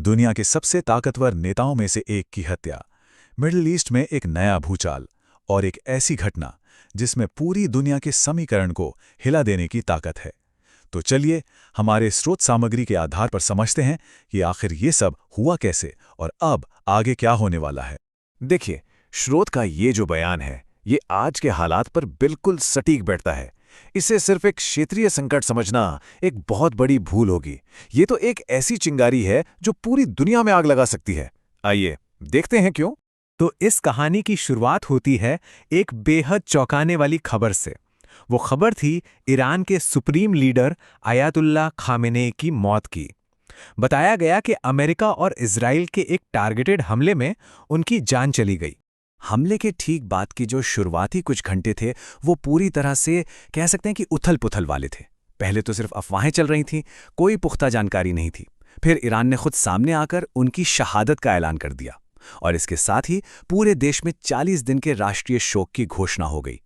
दुनिया के सबसे ताकतवर नेताओं में से एक की हत्या, मिडिल ईस्ट में एक नया भूचाल और एक ऐसी घटना जिसमें पूरी दुनिया के समीकरण को हिला देने की ताकत है। तो चलिए हमारे स्रोत सामग्री के आधार पर समझते हैं कि आखिर ये सब हुआ कैसे और अब आगे क्या होने वाला है। देखिए, स्रोत का ये जो बयान है, ये आज के हालात पर बिल्कुल सटीक बैठता है। इसे सिर्फ एक क्षेत्रीय संकट समझना एक बहुत बड़ी भूल होगी। ये तो एक ऐसी चिंगारी है जो पूरी दुनिया में आग लगा सकती है। आइए देखते हैं क्यों। तो इस कहानी की शुरुआत होती है एक बेहद चौंकाने वाली खबर से। वो खबर थी ईरान के सुप्रीम लीडर आयतुल्लाह खामेनेई की मौत की। बताया गया कि अमेरिका और इजराइल के एक टारगेटेड हमले में उनकी जान चली गई। हमले के ठीक बाद की जो शुरुआती कुछ घंटे थे, वो पूरी तरह से कह सकते हैं कि उथल-पुथल वाले थे। पहले तो सिर्फ अफवाहें चल रही थीं, कोई पुख्ता जानकारी नहीं थी। फिर ईरान ने खुद सामने आकर उनकी शहादत का ऐलान कर दिया और इसके साथ ही पूरे देश में 40 दिन के राष्ट्रीय शोक की घोषणा हो गई।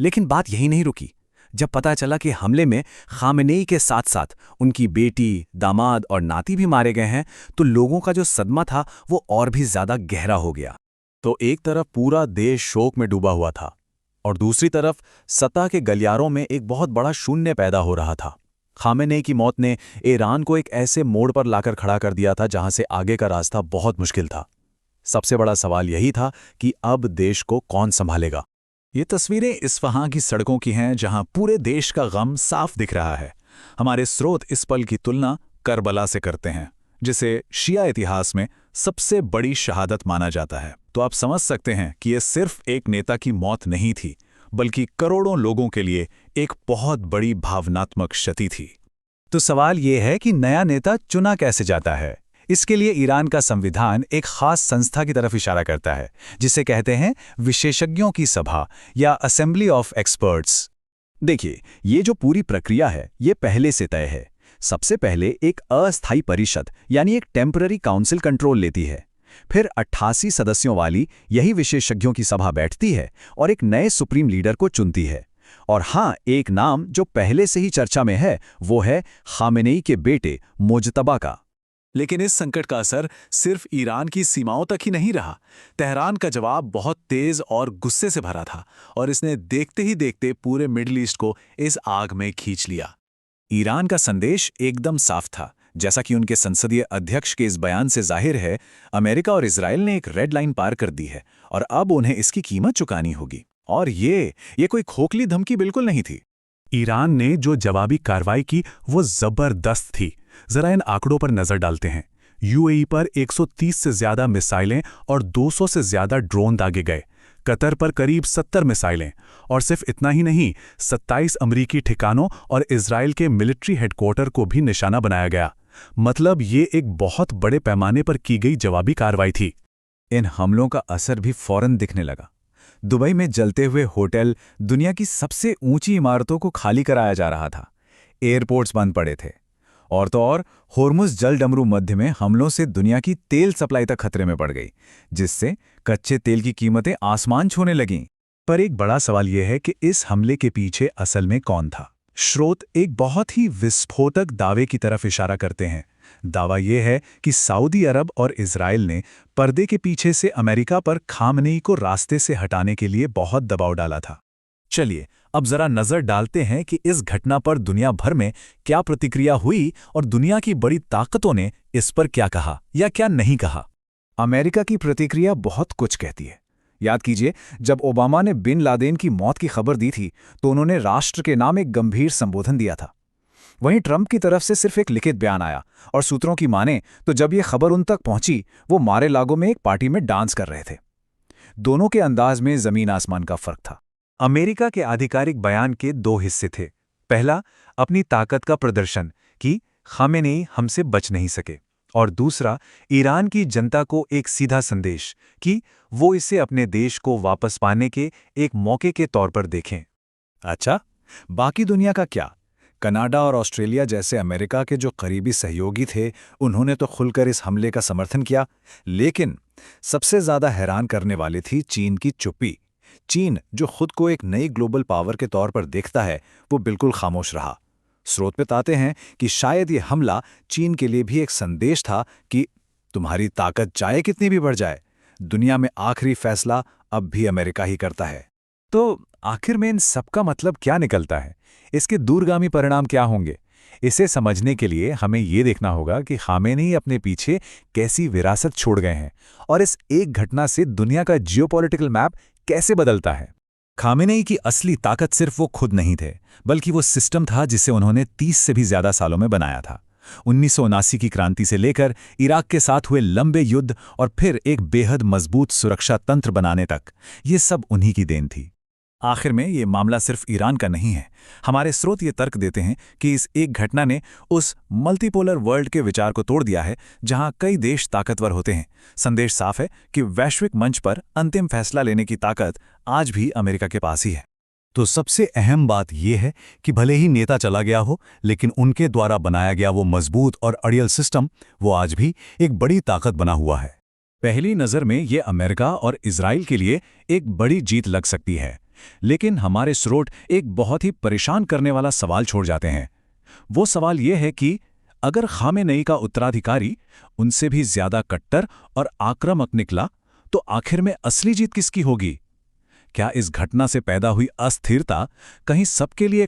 लेकिन बात यही नहीं रुकी। जब पता चला कि हमले में खामेनेई के साथ साथ उनकी बेटी, दामाद और नाती भी मारे गए हैं, तो लोगों का जो सदमा था वो और भी ज्यादा गहरा हो गया। तो एक तरफ पूरा देश शोक में डूबा हुआ था और दूसरी तरफ सत्ता के गलियारों में एक बहुत बड़ा शून्य पैदा हो रहा था। खामेनेई की मौत ने ईरान को एक ऐसे मोड़ पर लाकर खड़ा कर दिया था जहां से आगे का रास्ता बहुत मुश्किल था। सबसे बड़ा सवाल यही था कि अब देश को कौन संभालेगा। ये तस्वीरें इस्फहान की सड़कों की हैं जहां पूरे देश का गम साफ दिख रहा है। हमारे स्रोत इस पल की तुलना करबला से करते हैं, जिसे शिया इतिहास में सबसे बड़ी शहादत माना जाता है। तो आप समझ सकते हैं कि यह सिर्फ एक नेता की मौत नहीं थी, बल्कि करोड़ों लोगों के लिए एक बहुत बड़ी भावनात्मक क्षति थी। तो सवाल ये है कि नया नेता चुना कैसे जाता है। इसके लिए ईरान का संविधान एक खास संस्था की तरफ इशारा करता है, जिसे कहते हैं विशेषज्ञों की सभा या असेंबली ऑफ एक्सपर्ट्स। देखिए, ये जो पूरी प्रक्रिया है, ये पहले से तय है। सबसे पहले एक अस्थायी परिषद यानी एक टेम्पररी काउंसिल कंट्रोल लेती है। फिर 88 सदस्यों वाली यही विशेषज्ञों की सभा बैठती है और एक नए सुप्रीम लीडर को चुनती है। और हाँ, एक नाम जो पहले से ही चर्चा में है, वो है खामेनेई के बेटे मुज्तबा का। लेकिन इस संकट का असर सिर्फ ईरान की सीमाओं तक ही नहीं रहा। तेहरान का जवाब बहुत तेज और गुस्से से भरा था और इसने देखते ही देखते पूरे मिडिल ईस्ट को इस आग में खींच लिया। ईरान का संदेश एकदम साफ था। जैसा कि उनके संसदीय अध्यक्ष के इस बयान से जाहिर है, अमेरिका और इजराइल ने एक रेड लाइन पार कर दी है और अब उन्हें इसकी कीमत चुकानी होगी। और ये कोई खोखली धमकी बिल्कुल नहीं थी। ईरान ने जो जवाबी कार्रवाई की वो जबरदस्त थी। जरा इन आंकड़ों पर नजर डालते हैं। यूएई पर 130 से ज्यादा मिसाइलें और 200 से ज्यादा ड्रोन दागे गए। कतर पर करीब 70 मिसाइलें और सिर्फ इतना ही नहीं, 27 अमरीकी ठिकानों और इजराइल के मिलिट्री हेडक्वार्टर को भी निशाना बनाया गया। मतलब ये एक बहुत बड़े पैमाने पर की गई जवाबी कार्रवाई थी। इन हमलों का असर भी फौरन दिखने लगा। दुबई में जलते हुए होटल, दुनिया की सबसे ऊंची इमारतों को खाली कराया जा रहा था। एयरपोर्ट्स बंद पड़े थे। और तो और होर्मुज जल डमरू मध्य में हमलों से दुनिया की तेल सप्लाई तक खतरे में पड़ गई, जिससे कच्चे तेल की कीमतें आसमान छूने लगीं। पर एक बड़ा सवाल यह है कि इस हमले के पीछे असल में कौन था। स्रोत एक बहुत ही विस्फोटक दावे की तरफ इशारा करते हैं। दावा यह है कि सऊदी अरब और इजराइल ने पर्दे के पीछे से अमेरिका पर खामेनेई को रास्ते से हटाने के लिए बहुत दबाव डाला था। चलिए अब जरा नजर डालते हैं कि इस घटना पर दुनिया भर में क्या प्रतिक्रिया हुई और दुनिया की बड़ी ताकतों ने इस पर क्या कहा या क्या नहीं कहा। अमेरिका की प्रतिक्रिया बहुत कुछ कहती है। याद कीजिए, जब ओबामा ने बिन लादेन की मौत की खबर दी थी तो उन्होंने राष्ट्र के नाम एक गंभीर संबोधन दिया था। वहीं ट्रंप की तरफ से सिर्फ एक लिखित बयान आया और सूत्रों की माने तो जब ये खबर उन तक पहुंची, वो मारे लागो में एक पार्टी में डांस कर रहे थे। दोनों के अंदाज में जमीन आसमान का फर्क था। अमेरिका के आधिकारिक बयान के दो हिस्से थे। पहला, अपनी ताकत का प्रदर्शन कि खामेनेई हमसे बच नहीं सके, और दूसरा, ईरान की जनता को एक सीधा संदेश कि वो इसे अपने देश को वापस पाने के एक मौके के तौर पर देखें। अच्छा, बाकी दुनिया का क्या? कनाडा और ऑस्ट्रेलिया जैसे अमेरिका के जो करीबी सहयोगी थे, उन्होंने तो खुलकर इस हमले का समर्थन किया। लेकिन सबसे ज्यादा हैरान करने वाली थी चीन की चुप्पी। चीन, जो खुद को एक नई ग्लोबल पावर के तौर पर देखता है, वो बिल्कुल खामोश रहा। स्रोत बताते हैं कि शायद ये हमला चीन के लिए भी एक संदेश था कि तुम्हारी ताकत चाहे कितनी भी बढ़ जाए, दुनिया में आखिरी फैसला अब भी अमेरिका ही करता है। तो आखिर में इन सबका मतलब क्या निकलता है? इसके दूरगामी परिणाम क्या होंगे? इसे समझने के लिए हमें ये देखना होगा कि खामेनी अपने पीछे कैसी विरासत छोड़ गए हैं और इस एक घटना से दुनिया का जियोपॉलिटिकल मैप कैसे बदलता है। खामेनेई की असली ताकत सिर्फ वो खुद नहीं थे, बल्कि वो सिस्टम था जिसे उन्होंने 30 से भी ज्यादा सालों में बनाया था। 1979 की क्रांति से लेकर इराक के साथ हुए लंबे युद्ध और फिर एक बेहद मजबूत सुरक्षा तंत्र बनाने तक, ये सब उन्हीं की देन थी। आखिर में ये मामला सिर्फ ईरान का नहीं है। हमारे स्रोत ये तर्क देते हैं कि इस एक घटना ने उस मल्टीपोलर वर्ल्ड के विचार को तोड़ दिया है जहां कई देश ताकतवर होते हैं। संदेश साफ है कि वैश्विक मंच पर अंतिम फैसला लेने की ताकत आज भी अमेरिका के पास ही है। तो सबसे अहम बात यह है कि भले ही नेता चला गया हो, लेकिन उनके द्वारा बनाया गया वो मजबूत और अड़ियल सिस्टम वो आज भी एक बड़ी ताकत बना हुआ है। पहली नज़र में ये अमेरिका और इजराइल के लिए एक बड़ी जीत लग सकती है, लेकिन हमारे स्रोत एक बहुत ही परेशान करने वाला सवाल छोड़ जाते हैं। वो सवाल ये है कि अगर खामेनेई का उत्तराधिकारी उनसे भी ज्यादा कट्टर और आक्रामक निकला, तो आखिर में असली जीत किसकी होगी? क्या इस घटना से पैदा हुई अस्थिरता कहीं सबके लिए